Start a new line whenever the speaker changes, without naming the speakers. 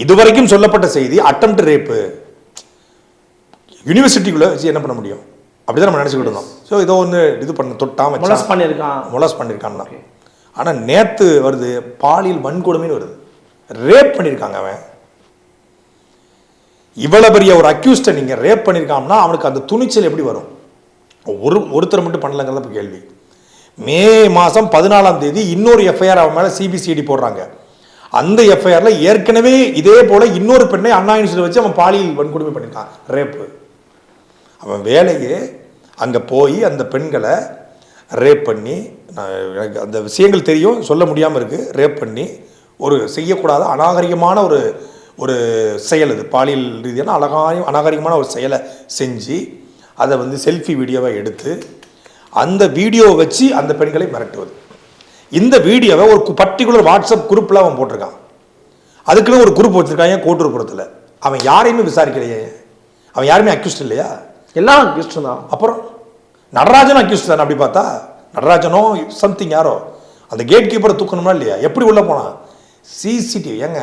இதுவரைக்கும் சொல்லப்பட்ட செய்தி அட்டெம்ப்ட் ரேப்பு. யூனிவர்சிட்டிக்குள்ள வச்சு என்ன பண்ண முடியும்? அப்படிதான் நம்ம நினச்சிக்கிட்டு இருந்தோம். ஸோ ஏதோ ஒன்று இது பண்ண தொட்டாம மொலாஸ் பண்ணியிருக்கான். ஆனால் நேற்று வருது பாலியல் வன்கொடுமைன்னு வருது. ரேப் பண்ணியிருக்காங்க அவன். இவ்வளோ பெரிய ஒரு அக்யூஸ்டை நீங்கள் ரேப் பண்ணியிருக்காங்கன்னா அவனுக்கு அந்த துணிச்சல் எப்படி வரும்? ஒருத்தர் மட்டும் பண்ணலங்கிறத இப்போ கேள்வி. மே மாதம் 14ஆம் தேதி இன்னொரு எஃப்ஐஆர் அவன் மேலே சிபிசிஐடி போடுறாங்க. அந்த எஃப்ஐஆரில் ஏற்கனவே இதே போல் இன்னொரு பெண்ணை அண்ணா யூனிவர்சிட்டியில் வச்சு அவன் பாலியல் வன்கொடுமை பண்ணியிருக்கான், ரேப்பு. அவன் வேலையே அங்கே போய் அந்த பெண்களை ரேப் பண்ணி, எனக்கு அந்த விஷயங்கள் தெரியும், சொல்ல முடியாமல் இருக்குது, ரேப் பண்ணி ஒரு செய்யக்கூடாத அநாகரிகமான ஒரு செயல், அது பாலியல் ரீதியான அநாகரிகமான ஒரு செயலை செஞ்சு அதை வந்து செல்ஃபி வீடியோவை எடுத்து அந்த வீடியோவை வச்சு அந்த பெண்களை மிரட்டுவது. இந்த வீடியோவை ஒரு பர்டிகுலர் வாட்ஸ்அப் குரூப்பில் அவன் போட்டிருக்கான். அதுக்குன்னு ஒரு குரூப் வச்சுருக்காங்க கோட்டூர்புரத்தில். அவன் யாரையுமே விசாரிக்கலையே, அவன் யாருமே அக்யூஸ்ட் இல்லையா? எல்லாம் அக்யூஸ்ட் தான். அப்புறம் நடராஜனும் அக்யூஸ்ட் தானே? அப்படி பார்த்தா நடராஜனோ சம்திங் யாரோ அந்த கேட் கீப்பரை தூக்கணுமா இல்லையா? எப்படி உள்ளே போனான்? சிசிடிவி ஏங்க